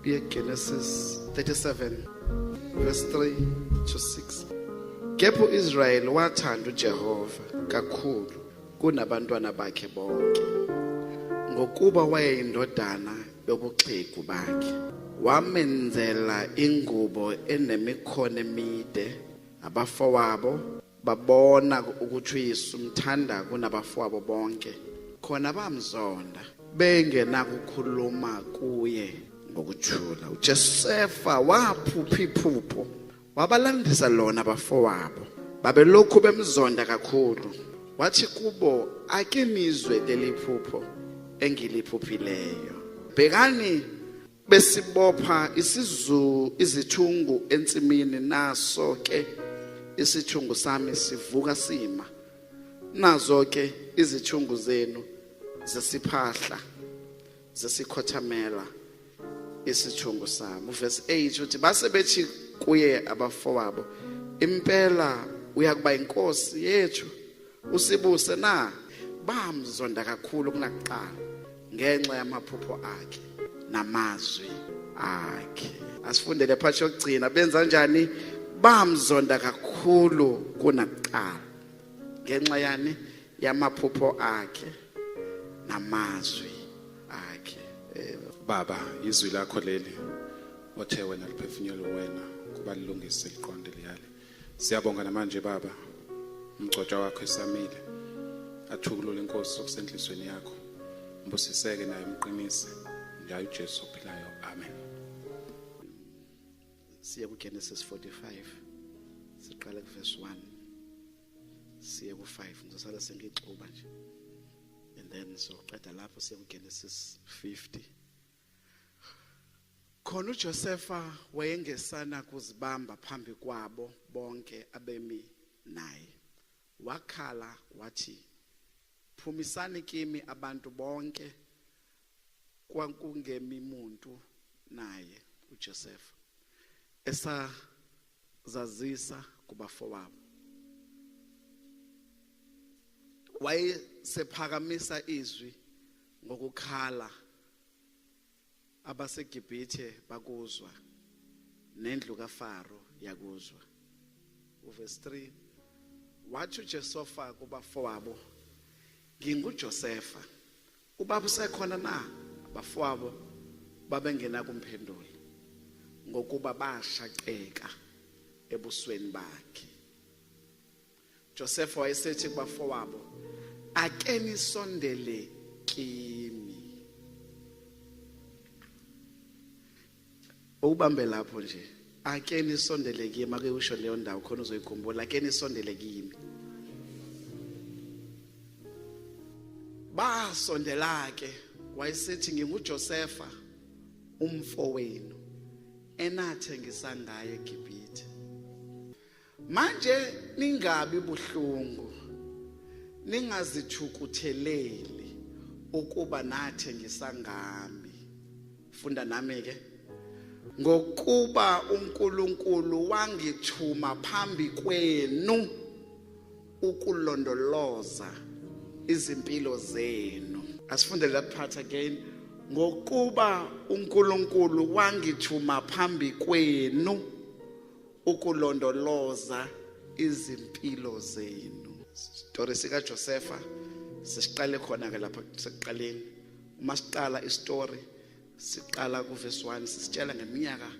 Genesis 37 verse 3 to 6. Kepha Israel wathanda uJehova kakhulu kunabantwana bakhe bonke, ngokuba wayeyindodana yobuxhegu bakhe. Wamenzela ingubo enemikhono emide. Abafowabo babona ukuthi uYesu umthanda kunabafowabo bonke, khona bamzonda bengenakukhuluma kuye ngokuthula. uJosefa waphupha iphupho, wabalandisa lona abafowabo. Babelokhu bemzonda kakhulu. Wathi kubo, ake nizwe leli phupho engiliphuphileyo. Bhekani, besibopha izithungu ensimini, naso ke isithungu sami sivuka sima. Nazo ke izithungu zenu zesiphahla zesikhothamela isithungu sami. Verse 8 uthi, base bethi kuye abafowabo, impela uyakuba inkosi yethu, usibuse na. Bamzonda kakhulu kunakuqala ngenxa yamaphupho akhe namazwi akhe. Asifundele phakathi yokugcina, benza njani? Bamzonda kakhulu kunakuqala ngenxa yani yamaphupho akhe namazwi akhe. Baba, izwi lakho leli othe wena liphefumule wena kuba lilungise liqonde liyale. Siyabonga namanje Baba, umgcotshwa wakho esamile, athukulule inkosi okusenhlizweni yakho, mbusiseke naye umqinise njalo uJesu ophilayo. Amen. Siya ku Genesis 45, siqala ku verse 1 siya ku 5. Ngizosala sengixuba nje, and then soqeda lapho siya ku Genesis 50. Khona uJosefa wayengesana kuzibamba phambi kwabo bonke abemi naye. Wakhala wathi, phumisani kimi abantu bonke. Kwakungemi muntu naye uJosefa esazazisa kubafowabo. Wayesephakamisa izwi ngokukhala, abaseGibhithe bakuzwa, nendlu kaFaro yakuzwa. Verse 3, wathi uJosefa kubafowabo, nginguJosefa, ubaba usekhona na? Abafowabo babengena kumphendula, ngokuba bashaqeka ebusweni bakhe. Josefa wayesethi kubafowabo, ake nisondele kimi. Ubambe lapho nje, ake nisondele kimi. Ake usho leyo ndawo khona uzoyikhumbula, ake nisondele kimi. Basondela ke, wayesethi, nginguJosefa umfowenu enathengisa ngaye eGibhithe. Manje ningabi buhlungu, ningazithukutheleli ukuba nathengisa ngami. Funda nami ke. Ngokuba uNkulunkulu wangithuma phambi kwenu ukulondoloza izimpilo zenu. Asifundele that part again. Ngokuba uNkulunkulu wangithuma phambi kwenu ukulondoloza izimpilo zenu. Story sika Josefa sisiqale khona ke lapha sekuqaleni. Uma siqala istory siqala ku verse 1, sisitshela ngeminyaka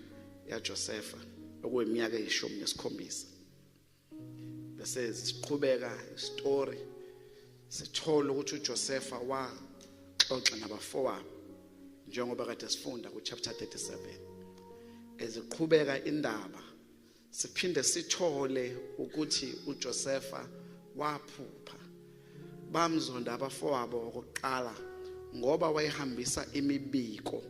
yaJosefa okuyiminyaka eyi-17. Bese siqhubeka istory, sithola ukuthi uJosefa waxoxa nabafowabo njengoba kade sifunda ku chapter 37. Eziqhubeka indaba, siphinde sithole ukuthi uJosefa waphupha. Bamzonda abafowabo okokuqala ngoba wayehambisa imibiko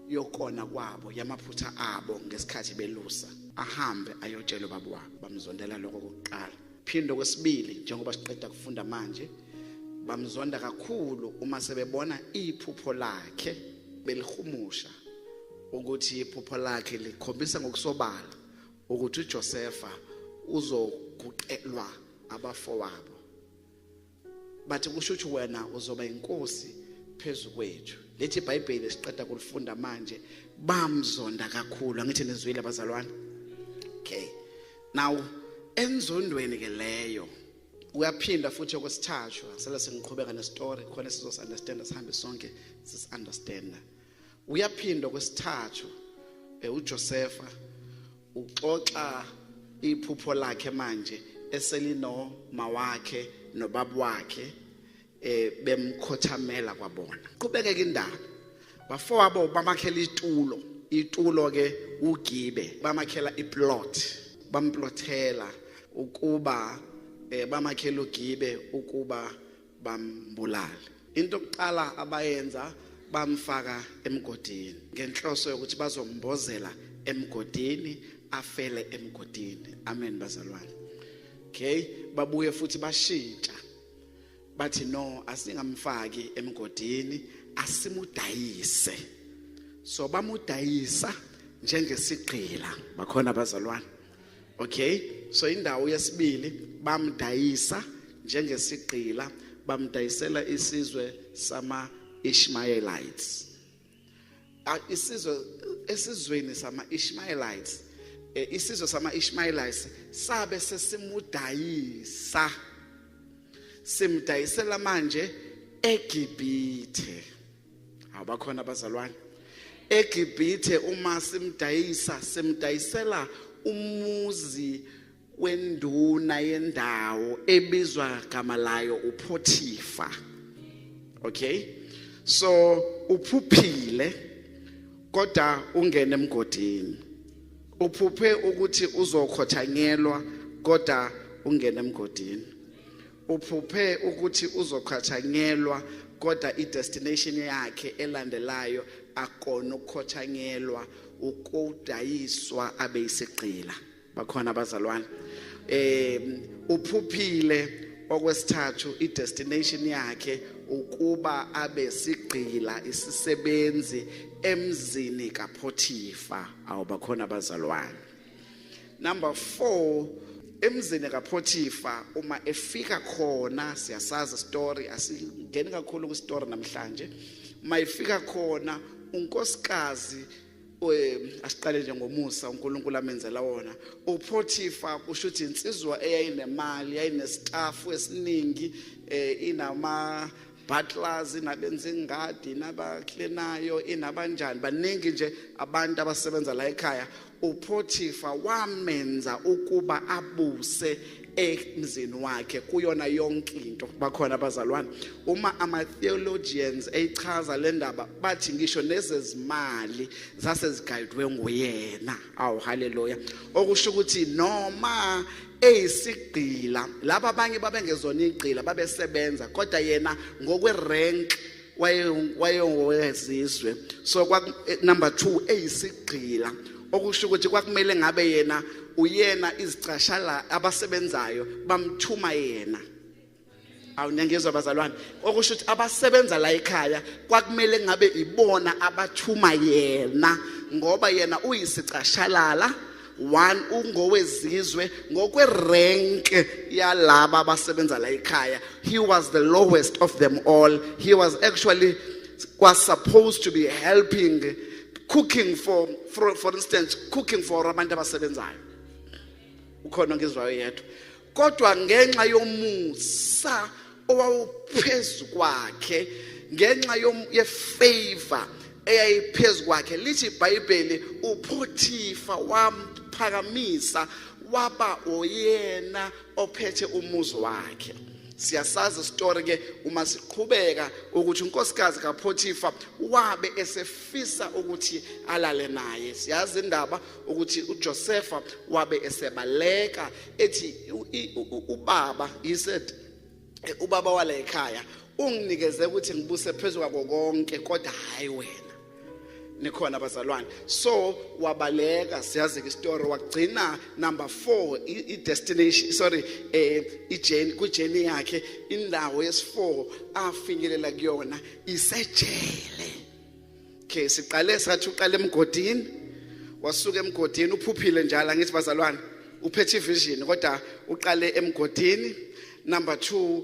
yokona kwabo yamaphutha abo ngesikhathi belusa. Ahambe ayotshela ubaba wabo, bamzondela lokho okokuqala. Phinde kwesibili, njengoba siqeda kufunda manje, bamzonda kakhulu uma sebebona iphupho lakhe belihumusha, ukuthi iphupho lakhe likhombisa ngokusobala ukuthi uJosefa uzoguqelwa abafowabo. Bathi kusho ukuthi wena uzoba inkosi phezu kwethu. lethi iBhayibheli siqeda kulifunda manje bamzonda kakhulu. Angithi nizwile bazalwane? Okay, now enzondweni ke leyo uyaphinda futhi okwesithathu. Asela sengiqhubeka nestory khona sizosi understand, sihambe sonke sis understand. Uyaphinda okwesithathu uJosepha uxoxa iphupho lakhe manje eselino mawakhe nobaba wakhe bemkhothamela kwabona. Qhubekeke indaba. Bafowabo bamakhela itulo ke uGibe, bamakhela iplot, bamplothela ukuba bamakhela uGibe ukuba bambulale. Into yokuqala abayenza bamfaka emgodini ngenhloso yokuthi bazombozela emgodini, afele emgodini. Amen bazalwane. Okay, babuye futhi bashintsha bathi no, asingamfaki emgodini, asimudayise. So bamudayisa njengesigqila. Bakhona bazalwane. Okay, so indawo yesibili bamdayisa njengesigqila, bamdayisela isizwe sama Ishmaelites. Esizweni sama Ishmaelites, isizwe sama Ishmaelites sabe sesimudayisa, simdayisela manje eGibhithe. Abakhona bazalwane. eGibhithe uma simdayisela umuzi wenduna yendawo ebizwa gama layo uPotifa. Okay, so uphuphile kodwa ungene emgodini. Uphuphe ukuthi uzokhothanyelwa kodwa ungene emgodini. Uphuphe ukuthi uzokhothanyelwa kodwa idestination yakhe elandelayo akona ukhothanyelwa, ukudayiswa abe isigqila. Bakhona bazalwane. Uphuphile okwesithathu idestination yakhe ukuba abe sigqila, isisebenzi emzini kaPotifa. Awubakhona bazalwane. Number 4, emzini kaPotifa uma efika khona, siyasazi story, asingeni kakhulu ku story namhlanje. Uma efika khona unkosikazi asiqale nje ngomusa uNkulunkulu amenzela wona. uPotifa kushuthi insizwa eyayinemali, yayinestaff esiningi, inama butlers, inabenza ingadi, inabaklenayo, inabanjani, baningi nje abantu abasebenza la ekhaya. uPotifa wamenza ukuba abuse emzini wakhe kuyona yonke into. Bakhona abazalwane. Uma ama-theologians eyichaza le ndaba bathi ngisho nezezimali zasezigayidwe nguyena. Awu haleluya. Okusho ukuthi noma eyisigqila, laba abanye babengezona igqila, babesebenza, kodwa yena ngokwerank wayengowezizwe. So number 2 eyisigqila, okusho ukuthi kwakumele ngabe yena uyena izicashala abasebenzayo bamthuma yena. Awunyangezwa bazalwane. Okusho ukuthi abasebenza la ekhaya kwakumele ngabe ibona abathuma yena, ngoba yena uyisicashalala. 1 ungowezizwe ngokwerank yalaba abasebenza la ekhaya. He was the lowest of them all. He was supposed to be helping, cooking for instance, cooking for abantu abasebenzayo. Ukhona ngizwayo yedwa. Kodwa ngenxa yomusa owawuphezu kwakhe, ngenxa yefavor eyayiphezu kwakhe, lithi iBhayibheli uPotifa wamphakamisa waba oyena ophethe umuzi wakhe. Siyasazi story ke uma siqhubeka ukuthi unkosikazi kaPotifa wabe esefisa ukuthi alale naye. Siyazi indaba ukuthi uJosepha wabe esebaleka ethi ubaba, he said ubaba wala ekhaya unginikeze ukuthi ngibuse phezulu kwako konke kodwa hayi wena. Nikhona abazalwane. So wabaleka, siyazi ke story, wagcina number 4 i-destination, sorry, i-journey, ku-journey yakhe indawo yesi4 afinyelela kuyona isejele. Okay, siqale sathi uqale emgodini, wasuka emgodini, uphuphile njalo ngithi bazalwane, uphethe vision kodwa uqale emgodini. Number 2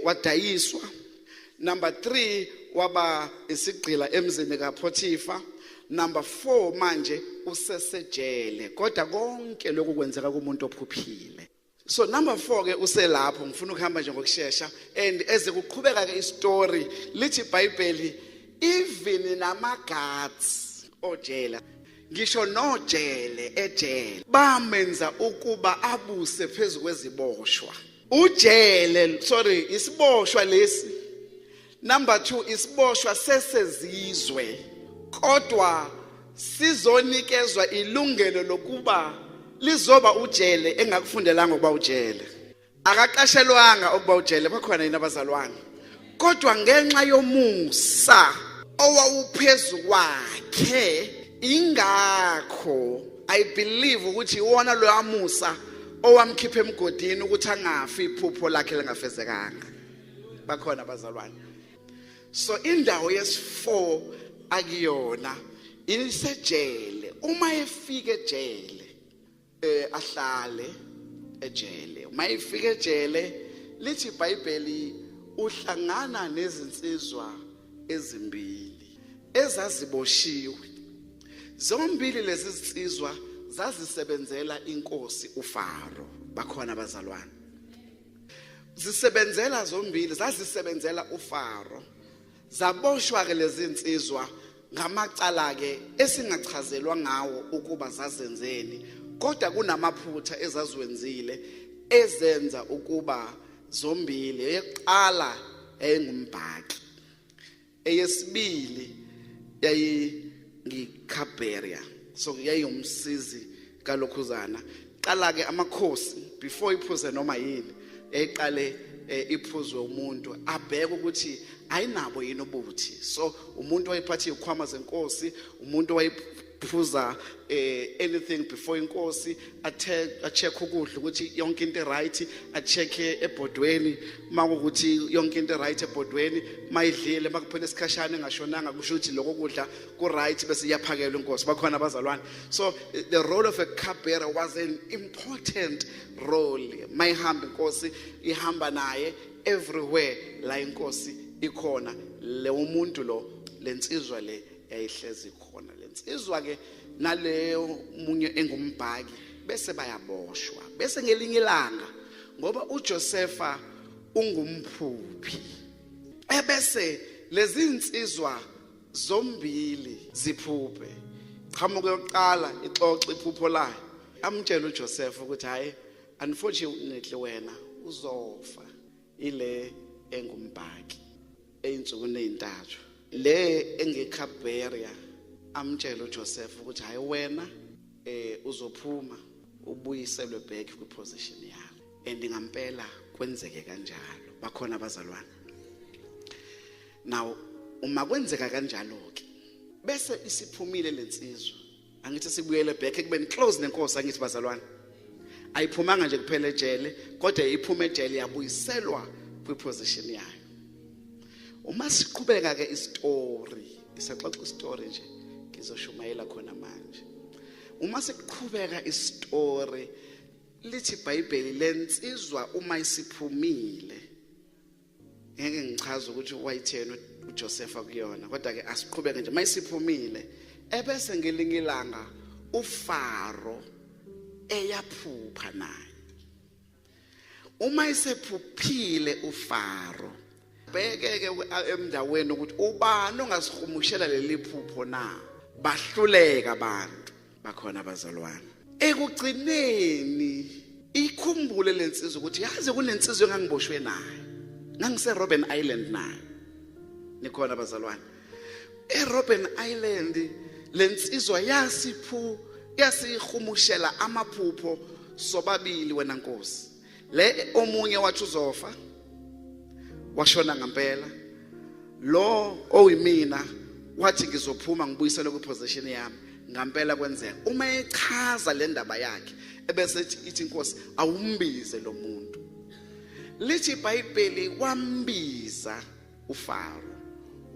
wadayiswa. Number 3 waba isigqila emzini kaPotipha. Number 4 manje usesejele kodwa konke lokhu kwenzeka kumuntu ophuphile. So number 4 ke uselapho ngifuna ukuhamba nje ngokusheshsha and eze kuqhubeka ke istory lithi iBhayibheli even namagads ojela ngisho nojele ejele bamenza ukuba abuse phezulu kweziboshwa. Ujele isiboshwa lesi. Number 2 isiboshwa sesezizwe kodwa sizonikezwa ilungelo lokuba lizoba ujele engakufundelanga ukuba ujele. Akaqashelwanga ukuba ujele bakhona yini abazalwane. Kodwa ngenxa yomusa owawuphezulu kwakhe ingakho I believe ukuthi wona lo amusa owamkhipha emgodini ukuthi angafi iphupho lakhe lengafezekanga. Bakhona abazalwane. So indawo yes4 akuyona inisejele. Uma efika ejele ahlale ejele. Uma efika ejele lithi iBhayibheli uhlangana nezinsizwa ezimbili ezaziboshiwe. Zombili lezi zinsizwa zazisebenzela inkosi uFaro. Bakhona abazalwane. Zisebenzela zombili zazisebenzela uFaro. Zaboshwa ke lezi zinsizwa ngamacala ke esingachazelwa ngawo ukuba zazenzeni kodwa kunamaphutha ezaziwenzile ezenza ukuba zombili. Eyokuqala engumbhaki, eyesibili yayingikhaberia so yayiyumsizi kalokhuzana. Qala ke amakhosi before iphuze noma yini eqale iphuzwe umuntu abheke ukuthi ayinabo yini ubuthi. So umuntu wayephatha izikhwama zenkosi, umuntu wayephuza anything before inkosi, a-check ukudla ukuthi yonke into right, a-check ebhodweni makuthi yonke into right ebhodweni, mayidlile makuphela isikhashana engashonanga kusho ukuthi lokho kudla ku right bese iyaphakelwa inkosi. Bakhona abazalwane. So the role of a cupbearer was an important role. Mayihamba inkosi ihamba naye everywhere la inkosi ikhona. Le umuntu lo lensizwa le yayihlezi khona. Lensizwa ke naleyo munye engumbhaki bese bayaboshwa. Bese ngelinye ilanga ngoba uJosepha ungumphuphi ebese lezi insizwa zombili ziphuphe. Qhamuke yokuqala ixoxe iphupho layo amtshela uJosepha ukuthi hayi unfortunately wena uzofa ile engumbhaki einsukwini ezintathu. Le engekhaberia amtshela uJoseph ukuthi hayi wena uzophuma ubuyiselwe back kwiposition yakho and ngampela kwenzeke kanjalo. Bakhona abazalwane. Now uma kwenzeka kanjalo ke bese isiphumile lensizwa angithi sibuyele back ekubeni close nenkosi. Angithi bazalwane ayiphumanga nje kuphela ejele kodwa iphume ejele yabuyiselwa kwiposition yayo. Uma siqhubeka ke istory isaxoxa istory nje ngizoshumayela khona manje. Uma siqhubeka istory lithi iBhayibheli lensizwa uma isiphumile ngeke ngichaze ukuthi wayithena uJosepha kuyona kodwa ke asiqhubeke nje. Mayisiphumile ebese ngelinye ilanga uFaro eyaphupha naye. Uma isephuphile uFaro bhekeke emndaweni ukuthi ubani ongasihumushela leli phupho na. Bahluleka abantu. Bakhona abazalwane. Ekugcineni ikhumbule lensizwe ukuthi yazi kunensizwe engangiboshwe naye. Ngangise Robben Island naye. Nikhona abazalwane. eRobben Island lensizwa yasihumushela amaphupho sobabili wena Nkosi. Le omunye wathi uzofa washona ngempela. Lo oyimina wathi ngizophuma ngibuyisele kwiposition yami ngempela kwenzeka. Uma echaza le ndaba yakhe ebese ithi Nkosi awumbize lo muntu. Lithi iBhayibheli wambiza uFaro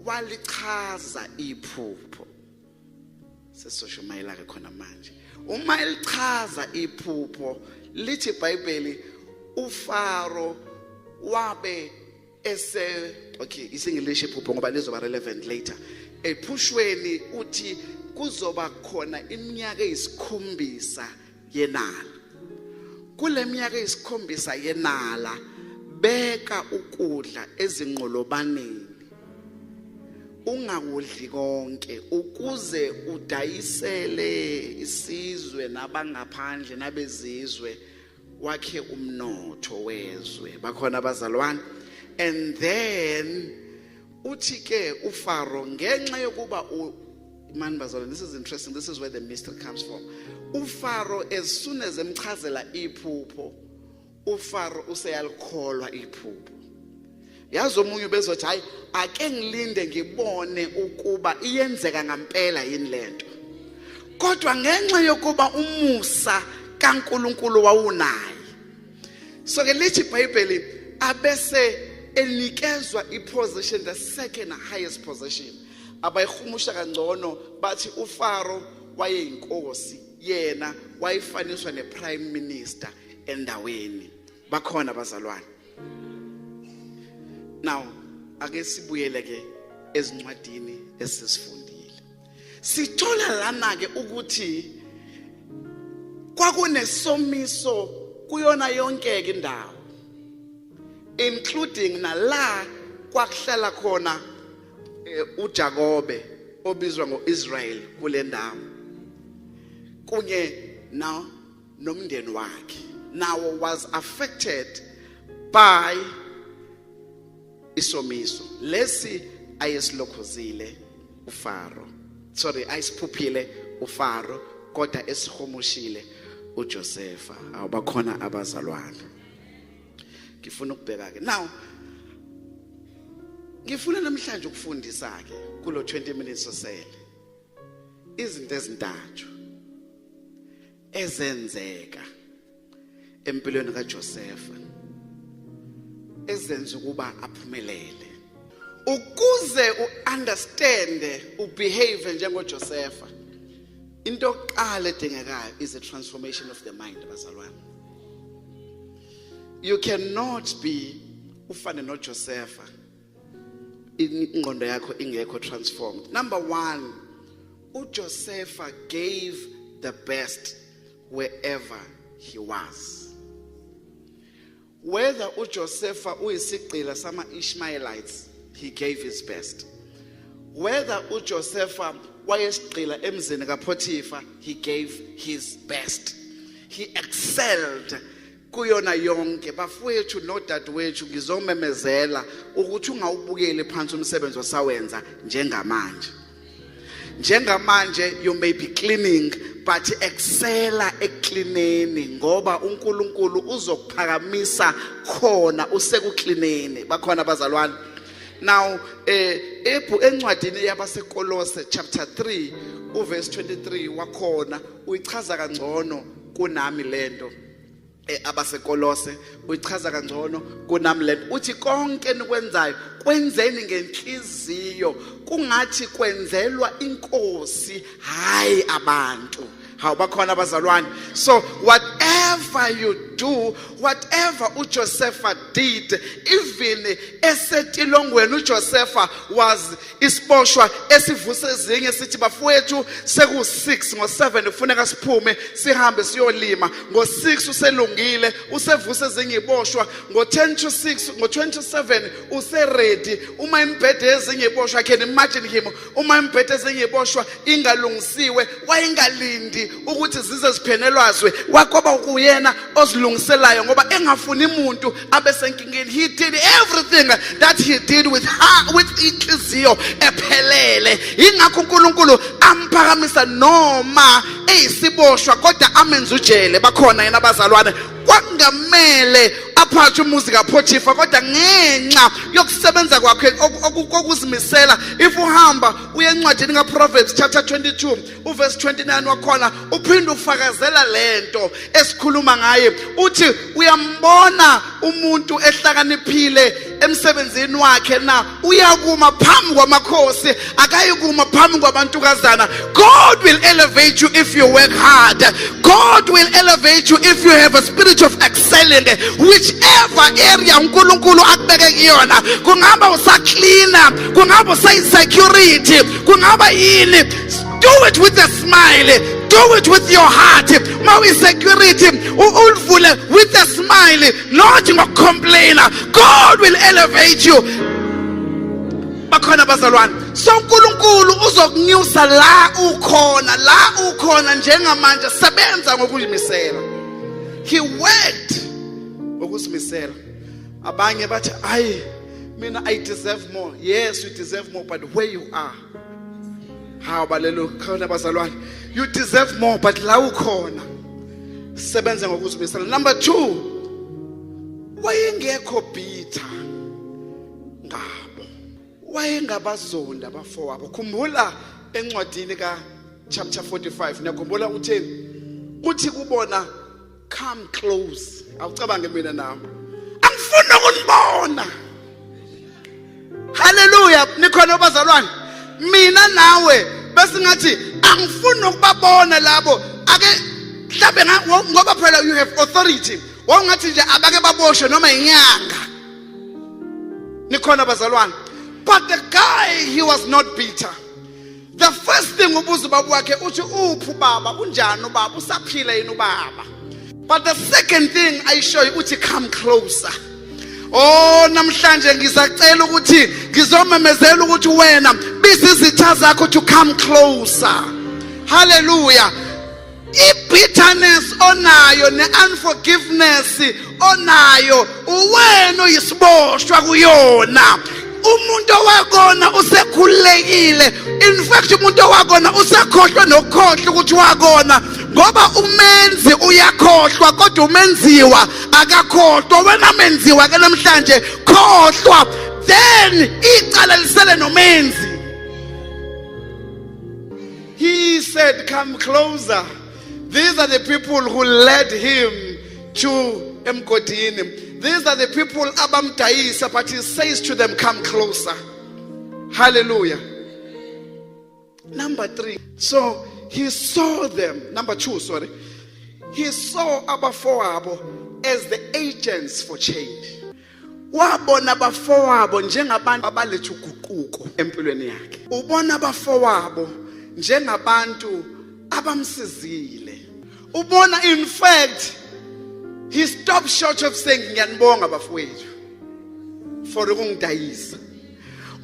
walichaza iphupho. Sesoshumayela ke khona manje. Uma elichaza iphupho lithi iBhayibheli uFaro wabe okay, isi-English iphupho ngoba lizoba relevant later. Ephushweni uthi kuzoba khona iminyaka eyisikhombisa yenala. Kule minyaka eyisikhombisa yenala beka ukudla ezinqolobaneni. Ungakudli konke ukuze udayisele isizwe nabangaphandle nabezizwe wakhe umnotho wezwe. Bakhona abazalwane. And then uthi ke uFaro ngenxa yokuba man bazalwane, this is interesting, this is where the mystery comes from. uFaro as soon as emchazela iphupho, uFaro useyalikholwa iphupho. Yazi omunye bezothi hayi ake ngilinde ngibone ukuba iyenzeka ngempela yini lento. Kodwa ngenxa yokuba umusa kaNkulunkulu wawunayo. So ke lithi iBhayibheli abese enikezwa iposition, the second highest position. Abayihumusha kangcono bathi uFaro wayeyinkosi, yena wayifaniswa neprime minister endaweni. Bakhona abazalwane. Now ake sibuyele ke ezincwadini esisifundile. Sithola lana ke ukuthi kwakunesomiso kuyona yonke ke indawo, including nala kwakuhlala khona uJakobe obizwa ngoIsrael kule ndawo kunye nomndeni wakhe. Now was affected by isomiso lesi ayesilokhozile uFaro, sorry ayisiphuphile uFaro kodwa esihomushile uJosefa. Awubakhona abazalwane. Ngifuna ukubheka ke now, ngifuna namhlanje ukufundisa ke kulo 20 minutes osele izinto ezintathu ezenzeka empilweni kaJosefa ezenza ukuba aphumelele. Ukuze uunderstand ubehave njengoJosefa, into yokuqala edingekayo is a transformation of the mind bazalwane. You cannot be ufane noJosefa ingqondo yakho ingekho transformed. Number one, uJosefa gave the best wherever he was. Whether uJosefa uyisigqila sama Ishmaelites, he gave his best. Whether uJosefa wayesigqila emzini kaPotiphar, he gave his best. He excelled kuyona yonke. Bafowethu nodadewethu ngizomemezela ukuthi ungawubukeli phansi umsebenzi osawenza njengamanje. Njengamanje you may be cleaning but excella eklineni ngoba uNkulunkulu uzokuphakamisa khona usekuklineni. Bakhona abazalwane. Now encwadini yabaseKolose chapter 3 uverse 23 wakhona uyichaza kangcono kunami lento. AbaseKolose uyichaza kangcono kunami lento. Uthi konke nikwenzayo kwenzeni ngenhliziyo kungathi kwenzelwa inkosi hayi abantu. How bakhona abazalwane. So whatever you do, whatever uJosefa did, even esetilongweni uJosefa was isiboshwa esivuse ezinye sithi bafowethu seku6 ngo7 ufuneka siphume sihambe siyolima, ngo6 uselungile usevuse ezinye iboshwa, ngo10 to 6 ngo27 useready. Uma imbhede ezinye iboshwa, can imagine him, uma imbhede ezinye iboshwa ingalungisiwe wayengalindi ukuthi zize ziphenelwazwe, wakoba kuyena ozilungiselayo ngoba engafuni umuntu abesenkingeni. He did everything that he did with inhliziyo ephelele. Ingakho uNkulunkulu amphakamisa noma eyisiboshwa kodwa amenza ujele. Bakhona yena abazalwane. Kwakungamele aphathe umuzi kaPotiphar kodwa ngenxa yokusebenza kwakhe okuzimisela. If uhamba uye encwadini kaProverbs chapter 22 uverse 29 wakhona uphinde ufakazela lento esikhuluma ngaye. Uthi uyambona umuntu ehlakaniphile emsebenzini wakhe na uyakuma phambi kwamakhosi akayikuma phambi kwabantukazana. God will elevate you if you work hard. God will elevate you if you have a spirit of excelling. Whichever area uNkulunkulu akubeke kuyona, kungaba usaklina, kungaba usayisecurity, kungaba yini, do it with a smile. Do it with your heart. Mawi security ulvule with a smile, not ngokcomplain. God will elevate you. Bakhona bazalwane, so uNkulunkulu uzokunyusa la ukhona njengamanje sebenza ngokuzimisela. He worked ngokuzimisela. Abanye bathi ayi mina I deserve more. Yes, you deserve more, but where you are, how balelo khona bazalwane, you deserve more, but la ukhona sebenza ngokuzimisela. Number 2, wayengekho bitter ngabo, wayengabazonda abafowabo. Khumbula encwadini ka chapter 45 niyakhumbula utheni? Uthi kubona come close. Awucabange mina nami angifuni ukunibona. Hallelujah. Nikhona bazalwane, mina nawe bese ngathi angifuni ukubabona labo ake mhlambe ngoba phela you have authority. Wongathi nje abake baboshwe noma inyanga. Nikhona bazalwane. But the guy, he was not bitter. The first thing ubuza ubaba wakhe uthi uphi ubaba, unjani ubaba, usaphila yini ubaba. But the second thing I show you uthi come closer. Oh, namhlanje ngisacela ukuthi ngizomemezela ukuthi wena bizizitha zakho to come closer. Hallelujah. I-bitterness onayo ne-unforgiveness onayo uwena uyisiboshwa kuyona. Umuntu wakona usekhulekile. In fact umuntu wakona usekhohlwe nokukhohlwa ukuthi wakona, ngoba umenzi uyakhohlwa kodwa umenziwa akakhohlwa. Wena menziwa ke namhlanje khohlwa, then icala lisele nomenzi. He said come closer. These are the people who led him to emgodini. These are the people abamdayisa, but he says to them come closer. Hallelujah. Number 3, so he saw them. Number 2, sorry. He saw abafowabo as the agents for change. Wabona abafowabo njengabantu abaletha uguquko empilweni yakhe. Ubona abafowabo njengabantu abamsizile. Ubona, in fact, he stopped short of saying ngiyanibonga bafowethu for ukungidayisa.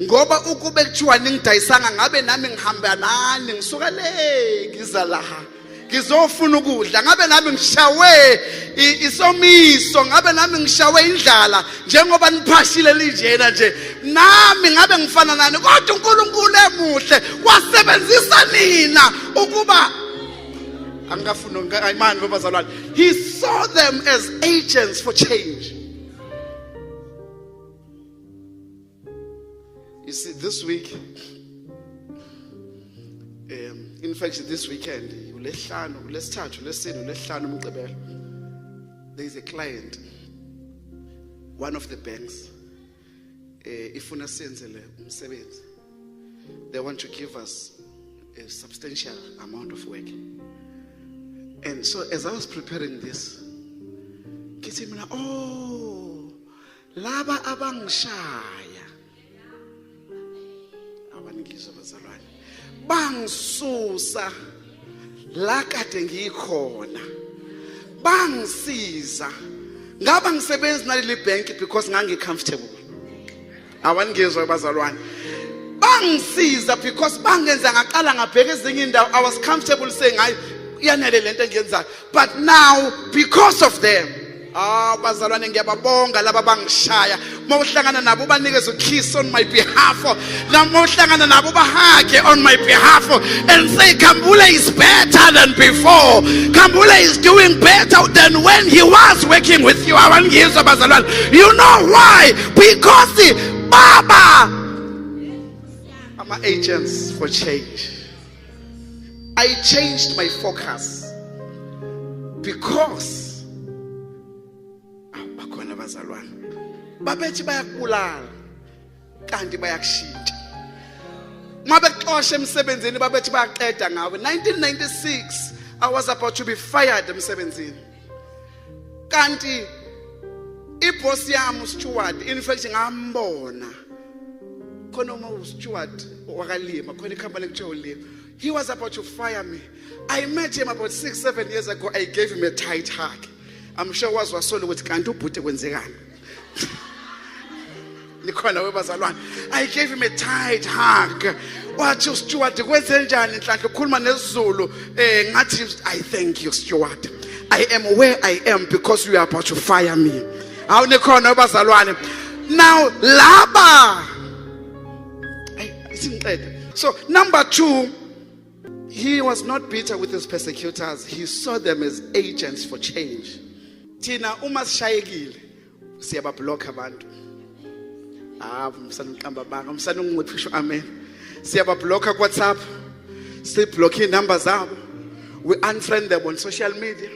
Ngoba ukube kuthiwa ningidayisanga ngabe nami ngihamba nani ngisuka le ngiza la ngizofuna ukudla, ngabe nami ngishawe isomiso, ngabe nami ngishawe indlala njengoba niphashile linjena nje, nami ngabe ngifana nani. Kodwa uNkulunkulu emuhle wasebenzisa nina ukuba angafuna imani babazalwane. He saw them as agents for change. You see, this week, in fact, this weekend, there is a client, one of the banks, they want to give us a substantial amount of work. And so as I was preparing this, oh, laba abangishaya abanikizwa bazalwane bangisusa la kade ngikhona, bangisiza ngaba ngisebenza naleli bank because ngangi comfortable. Abanikizwa bazalwane bangisiza because bangenza ngaqala ngabheka ezinye indawo. I was comfortable saying yanele lento engiyenzayo, but now because of them, bazalwane ngiyababonga laba bangishaya. Mawuhlangana nabo banikeza kiss on my behalf, mawuhlangana nabo bahage on my behalf and say Khambule is better than before. Khambule is doing better than when he was working with you. You know why? Because the Baba, I'm an agents for change. I changed my focus because babethi bayakubulala kanti bayakushintsha. Mabexosha emsebenzini babethi bayaqeda ngawe. 1996 I was about to be fired emsebenzini. Kanti iboss yami Stewart in fact ngambona. Khona uStewart wakalima khona icompany ekuthiwa ulima. He was about to fire me. I met him about 6-7 years ago. I gave him a tight hug. I'm sure was wasolo ukuthi kanti ubhuti kwenzekani. Nikhona webazalwane. I gave him a tight hug. Wathi uStewart kwenzenjani Nhlanhla ukhuluma nesiZulu ngathi I thank you Stewart. I am where I am because you are about to fire me. How nikhona webazalwane. Now laba. So number 2, he was not bitter with his persecutors. He saw them as agents for change. Tina uma sishayekile siyabablock abantu. Msanukamba banga, msanungiphisho amen. Siyabablock ku WhatsApp. Siblock inamba zabo. We unfriend them on social media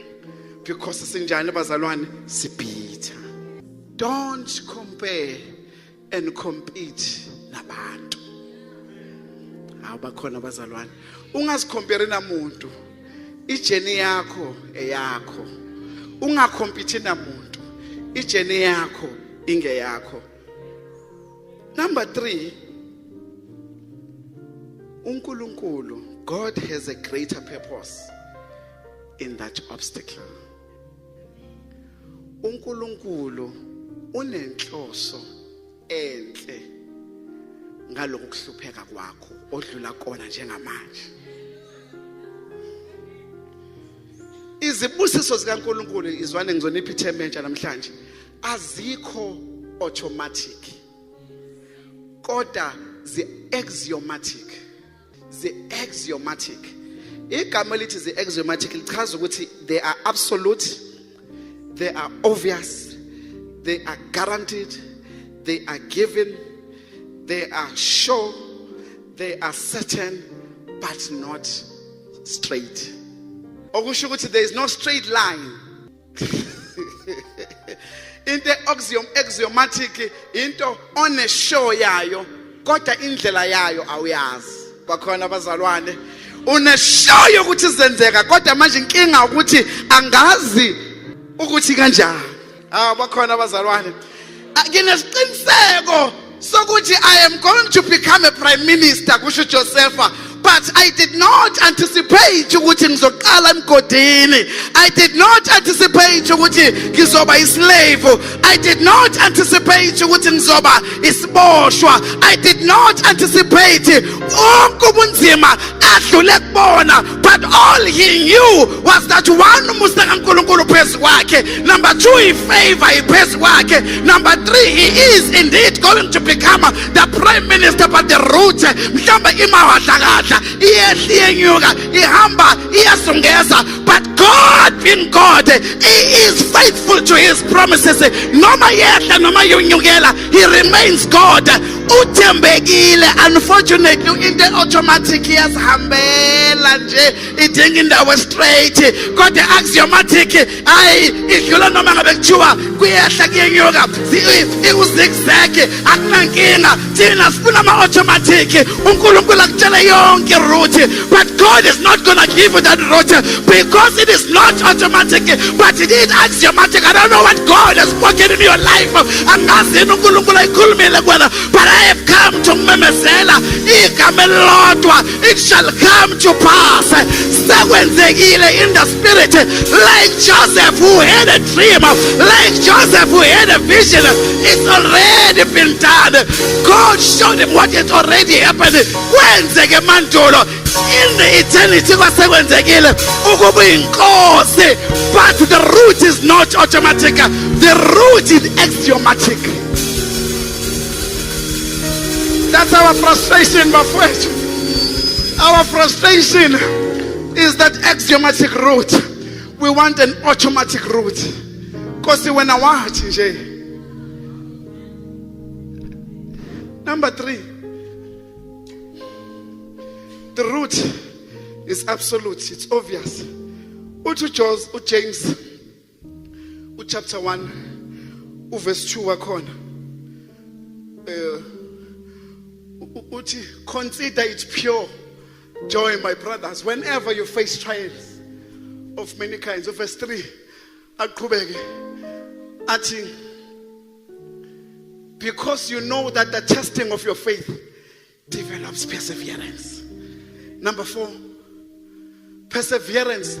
because sinjani bazalwane sibitha. Don't compare and compete nabantu. Abakhona bazalwane. Ungazicompare namuntu. Ijeni yakho eyakho. Ungacompete namuntu. Ijeni yakho inge yakho. Number 3, uNkulunkulu, God has a greater purpose in that obstacle. uNkulunkulu unenhloso enhle ngalokho kuhlupheka kwakho odlula kona njengamanje. Izibusiso zikaNkulunkulu izwane ngizonipha ithemba entsha namhlanje azikho automatic kodwa zi-axiomatic. Igama elithi zi-axiomatic lichaza ukuthi they are absolute, they are obvious, they are guaranteed, they are given, they are sure, they are certain, but not straight. Okusho ukuthi there is no straight line. Into axiomatic into on a show yayo kodwa indlela yayo awuyazi. Bakhona abazalwane uneshow yokuthi zenzeka kodwa manje inkinga ukuthi angazi ukuthi kanjani. Bakhona abazalwane nginesiqiniseko sokuthi I am going to become a prime minister kusho Joseph. But I did not anticipate ukuthi ngizoqala emgodini. I did not anticipate ukuthi ngizoba islave. I did not anticipate ukuthi ngizoba isiboshwa. I did not anticipate wonke ubunzima adlule kubona. But all he knew was that one umusa kaNkulunkulu phezu kwakhe. Number 2, he favor phezu kwakhe. Number 3, he is indeed going to become the prime minister, but the route mhlawumbe imawadlakadla iyehliyanyuka ihamba iyasungeza. But God being God, he is faithful to his promises. Noma yehla noma yonyukela, he remains God. Uthembekile. Unfortunately into automatic yasihambela nje idinga indawo straight kodwa axiomatic idlula noma ngabe kuthiwa kuyehla kuyenyuka ikuzigzag akunankinga. Thina sifuna ama-automatic. uNkulunkulu akutshela yonke route, but God is not gonna give you that route because it is not automatic but it is axiomatic. I don't know what God has spoken in your life. Angazini uNkulunkulu ayikhulumile kuwena, but I have come to memezela igama elilodwa, it shall come to pass. Sekwenzekile in the spirit, like Joseph who had a dream, like Joseph who had a vision. It's already been done. God showed him what had already happened. Kwenzeke mandulo in the eternity kwasekwenzekile ukuba inkosi, but the route is not automatic. The route is axiomatic. That's our frustration, my friend. Our frustration is that axiomatic route. We want an automatic route. Because when I watch, number 3, the route is absolute. It's obvious. James, chapter 1, verse 2 wakona. Consider it pure joy, my brothers, whenever you face trials of many kinds. Verse 3, because you know that the testing of your faith develops perseverance. Number 4, perseverance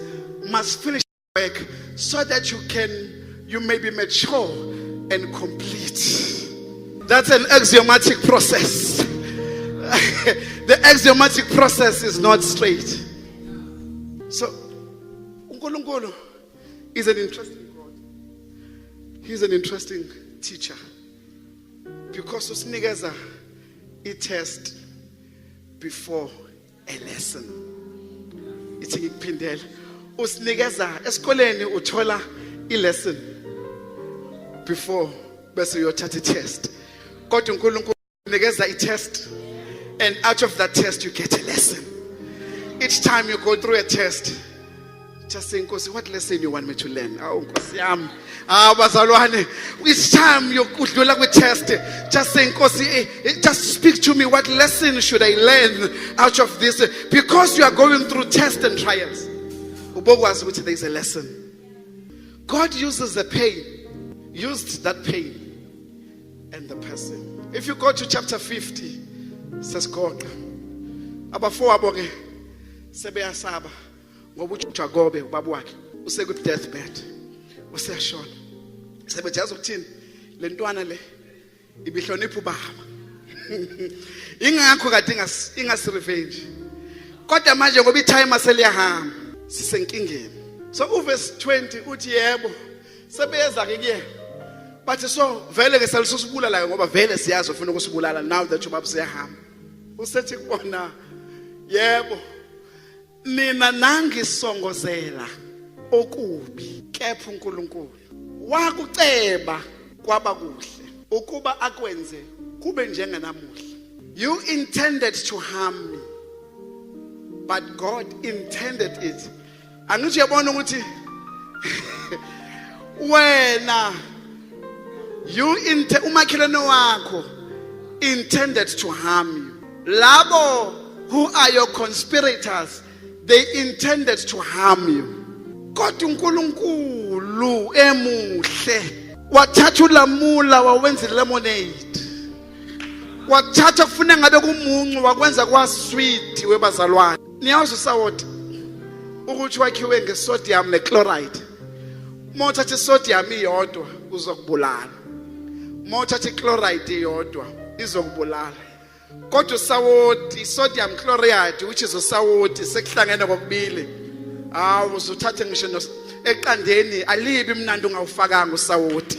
must finish work so that you may be mature and complete. That's an axiomatic process. The axiomatic process is not straight. So, uNkulunkulu is an interesting God. He's an interesting teacher. Because usinikeza a test before a lesson. Ithi ngikuphindela. Usinikeza esikoleni uthola a lesson before bese uyothatha a test. Kodwa uNkulunkulu unikeza a test, and out of that test you get a lesson. Each time you go through a test, just say, Nkosi, what lesson you want me to learn? Nkosi yami. Bazalwane, each time you udlula kwi test, just say, Nkosi, just speak to me. What lesson should I learn out of this? Because you are going through tests and trials. There is a lesson. God uses the pain, used that pain and the person. If you go to chapter 50, it says God, abafo aboke sebeyasaba ngoba uJakobe ubaba wakhe useku deathbed, useyashona. Sebejaza ukuthini le ntwana le ibihlonipha ubaba. Ingakho kade ingasi revenge. Kodwa manje ngoba itime aseliyahamba sisenkingeni. So uverse 20 uthi yebo sebeyeza ke kuye. But so vele ke selisubulala ngoba vele siyazi ufuna ukusibulala now that ubaba seyahamba. Usethi kubona yebo nina nangisongozela okubi kepha uNkulunkulu wakuceba kwaba kuhle ukuba akwenze kube njengenamuhla. You intended to harm me, but God intended it. Angithi uyabona ukuthi wena umakhelwane wakho intended to harm you. Labo who are your conspirators, they intended to harm you. Kodwa uNkulunkulu emuhle wathatha ulamula wawenza lemonade. Wathatha kufuna ngabe kumuncu wakwenza kwa sweet webazalwane. Niyazi usawoti ukuthi wakhiwe ngesodium nechloride. Mothatha isodium iyodwa uzokubulala. Mothatha ichloride iyodwa izokubulala. Kodwa usawoti sodium chloride, which is usawoti sekuhlangene kokubili, uzothatha ngisho eqandeni alibi mnandi ungawufakanga usawoti.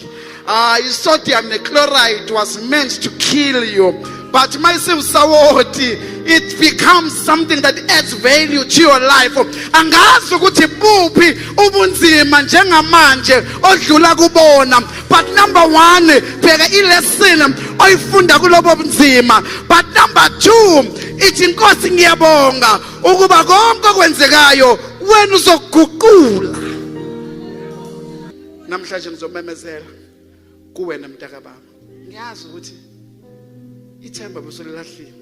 Sodium nechloride was meant to kill you, but myself usawoti, it becomes something that adds value to your life. Angazi ukuthi buphi ubunzima njengamanje odlula kubona, but number 1 pheka ilesson oyifunda kulobo bunzima. But number 2, ithi Nkosi ngiyabonga ukuba konke okwenzekayo wena uzoguqula. Namhlanje ngizomemezela kuwena mntaka baba. Ngiyazi ukuthi ithemba besolelahlile.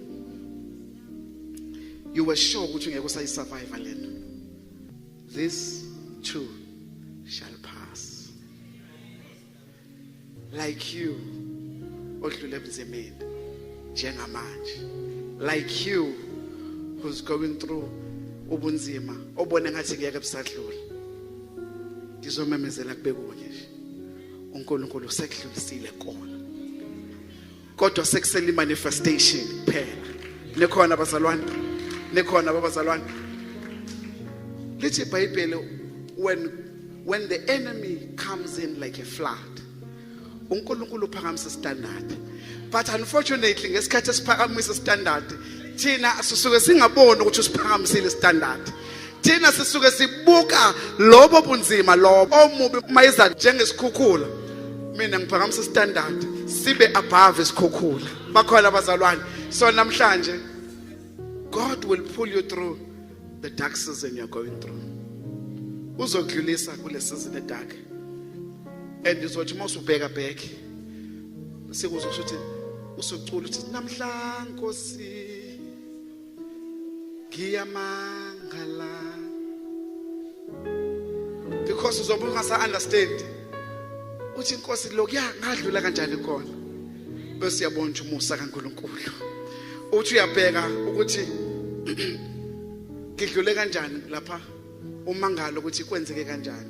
You were sure ukuthi ngeke usayisurvive lena. This too shall pass. Like you odlule ebunzimeni njengamanje. Like you who's going through ubunzima obone ngathi ngeke busadlula. Ngizomemezela kube kunye nje. uNkulunkulu sekudlulisile kona. Kodwa sekusele manifestation phela. Nekhona bazalwane. Nekhona babazalwane. Lithi iBhayibheli when the enemy comes in like a flood, uNkulunkulu uphakamisa standard. But unfortunately ngesikhathi esiphakamisa standard, thina sisuke singaboni ukuthi usiphakamisile standard. Thina sisuke sibuka lobo bunzima lobo omubi mayiza njengesikhukhula. Mina ngiphakamisa standard sibe above isikhukhula. Bakhona abazalwane. So namhlanje God will pull you through the dark season you're going through. Uzokudlulisa kule season edark. And uzothi mawusubheka back sikuzosho ukuthi usocula uthi namhla Nkosi ngiyamangala, because uzobe ungasa understand uthi Nkosi lokuya ngadlula kanjani khona, bese uyabona umusa kaNkulunkulu. Uthi uyabheka ukuthi ngidlule kanjani lapha umangalo ukuthi kwenzeke kanjani,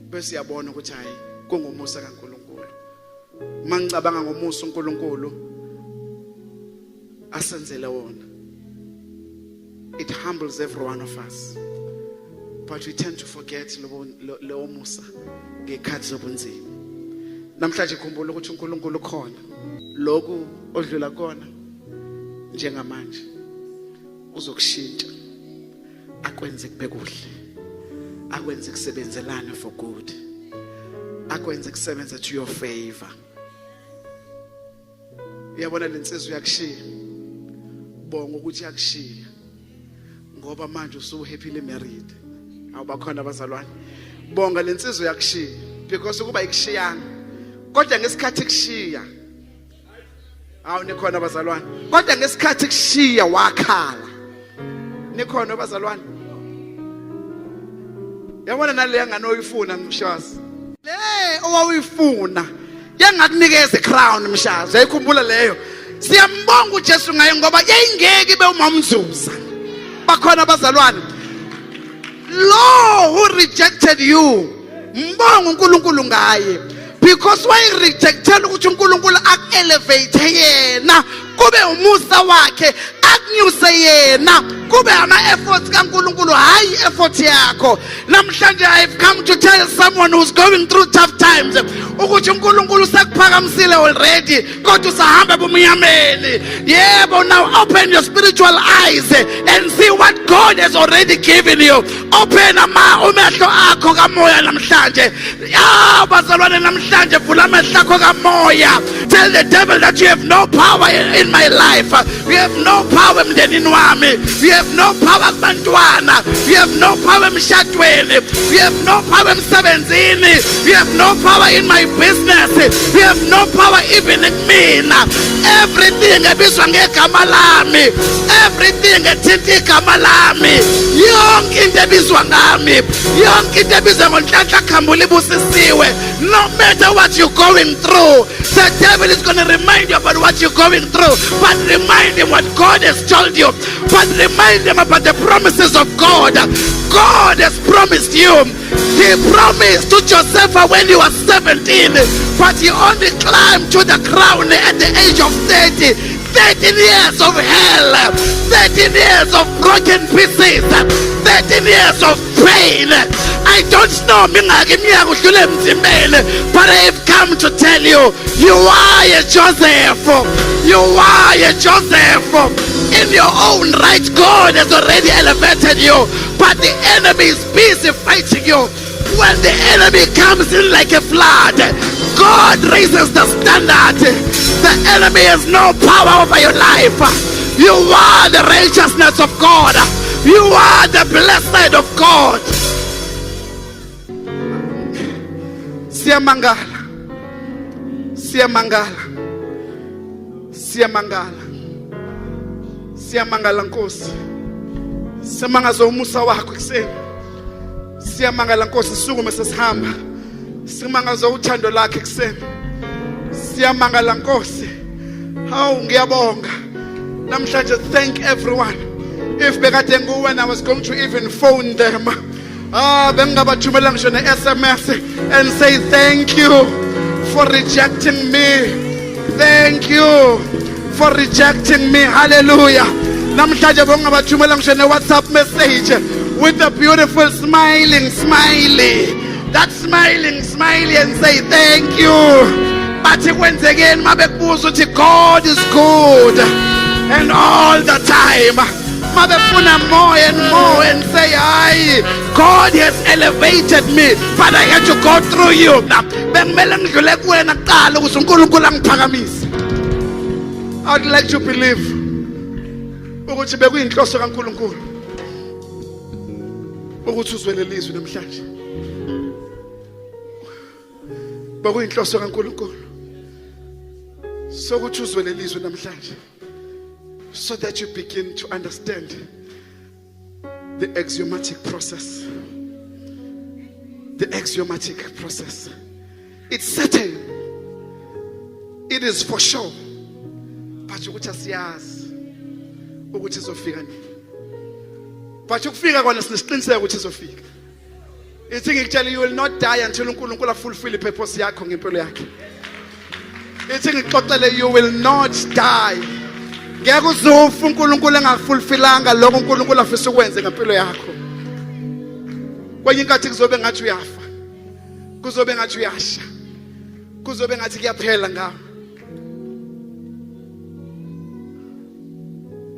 bese uyabona ukuthi hayi kungumusa kaNkulunkulu. Mangicabanga ngomusa uNkulunkulu asenzele wona, it humbles every one of us, but we tend to forget lewo musa ngekhathi zobunzima. Namhlanje khumbula ukuthi uNkulunkulu khona, lokhu odlula kona njengamanje uzokushintsha, akwenze kube kuhle, akwenze kusebenzelana for good, akwenze kusebenza to your favor. Uyabona lensizwe yakushiya, bonga ukuthi yakushiya ngoba manje usu happily married. Awubakhona abazalwane, bonga lensizwe yakushiya because kuba ikushiyanga, kodwa ngesikhathi kushiya, awu nikhona abazalwane, kodwa ngesikhathi kushiya wakhala. Nikhona abazalwane, yabona nale ngane oyifuna mshazi, le owawuyifuna yangakunikeza crown mshazi, ayikhumbula leyo. Siyambonga uJesu ngayo ngoba yayingeke ibe umamzuza. Bakhona abazalwane, lo who rejected you, mbonga uNkulunkulu ngaye, because why rejected ukuthi uNkulunkulu ak-elevate yena kube umusa wakhe, akunyuse yena kube ama-efforts kaNkulunkulu hayi effort yakho. Namhlanje I've come to tell someone who's going through tough times ukuthi uNkulunkulu sekuphakamisile already, kodwa usahamba ebumnyameni. Yebo, now open your spiritual eyes and see what God has already given you. Open amehlo akho kamoya namhlanje. Bazalwane, namhlanje vula amehlo akho kamoya. Tell the devil that you have no power in my life. You have no power emndenini wami. You have no power kubantwana. You have no power emshadweni. You have no power emsebenzini. You have no power in my business. You have no power even in mina. Everything ebizwa ngegama lami, everything ethinta igama lami, yonke into ebizwa ngami, yonke into ebizwa ngoNhlanhla Khambule ibusisiwe. No matter what you're going through, the devil is going to remind you about what you're going through, but remind him what God has told you, but remind him about the promises of God. God has promised you. He promised to Joseph when he was 17, but he only climbed to the crown at the age of 30. 13 years of hell, 13 years of broken pieces, 13 years of pain. I don't know, but I have come to tell you, you are a Joseph. You are a Joseph. In your own right, God has already elevated you, but the enemy is busy fighting you. When the enemy comes in like a flood, God raises the standard. The enemy has no power over your life. You are the righteousness of God. You are the blessed of God. Siyamangala, siyamangala, siyamangala, siyamangala Nkosi. Siyamangaza umusa wakho kuseni. Siyamangala Nkosi, sukume sesihamba. Simangaza uthando lakhe kuseni. Siyamangala Nkosi. Hawu ngiyabonga. Namhlanje thank everyone. If bekade nguwe, I was going to even phone them. Bengabathumela ngisho ne-SMS and say thank you for rejecting me. Thank you for rejecting me. Hallelujah. Namhlanje bengabathumela ngisho ne-WhatsApp message with a beautiful smiling smiley. That smiling smiley and say thank you. But once again, God is good and all the time. Mabefuna more and more and say, "Aye, God has elevated me, but I had to go through you." I'd like to believe ukuthi bekuyinhloso kaNkulunkulu ukuthi uzwele lizwi namhlanje. Bekuyinhloso kaNkulunkulu So ukuthi uzwe lelizwe namhlanje, so that you begin to understand the axiomatic process. The axiomatic process. It's certain. It is for sure. But ukuthi asiyazi ukuthi izofika nini. But ukufika kona sinesiqiniseko ukuthi izofika. Ithi ngikutshela, you will not die until uNkulunkulu fulfill ipurpose yakho ngempilo yakhe. Ithi ngixoxele, you will not die. Ngeke uzofa uNkulunkulu engafulfillanga lokho uNkulunkulu afisa ukwenza ngempilo yakho. Kwenye inkathi kuzobe ngathi uyafa. Kuzobe ngathi uyasha. Kuzobe ngathi kuyaphela ngawe.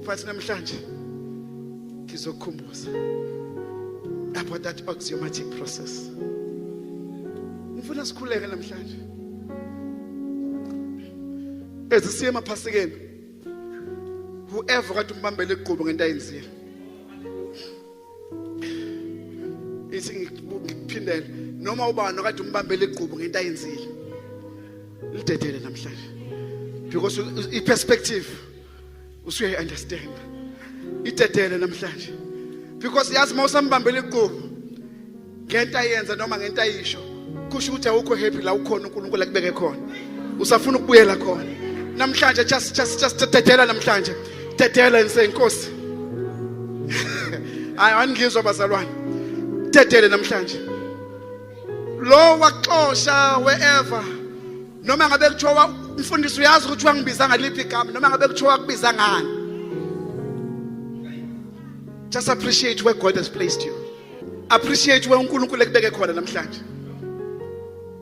Futhi namhlanje ngizokukhumbuza about that axiomatic process. Ngifuna sikhuleke namhlanje. Ezisiye emaphasikeni, whoever kade umbambele igqubu ngento ayenzile. Ithi ngikuphindele, noma ubani kade umbambele igqubu ngento ayenzile. Lidedele namhlanje. Because i-perspective usuye understand. Idedele namhlanje. Because yazi mawusambambele igqubu ngento ayenza noma ngento ayisho, kusho ukuthi awukho happy la ukhona uNkulunkulu akubeke khona. Usafuna ukubuyela khona. Namhlanje just dedela namhlanje. Dedela insenkosi. Angizwa bazalwane. Dedele namhlanje. Lo waxosha wherever. Noma ngabe kuthiwa umfundisi uyazi ukuthi wangibiza ngaliphi igama, noma ngabe kuthiwa kubiza ngani. Just appreciate where God has placed you. Appreciate where uNkulunkulu ekubeke khona namhlanje.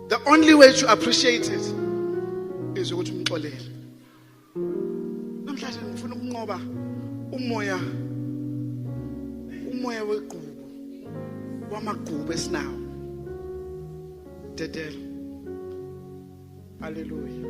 The only way to appreciate it is ukuthi umxolele. Namhlanje ngifuna ukunqoba umoya wequbu, wamagubu esinawo. Dedela. Hallelujah.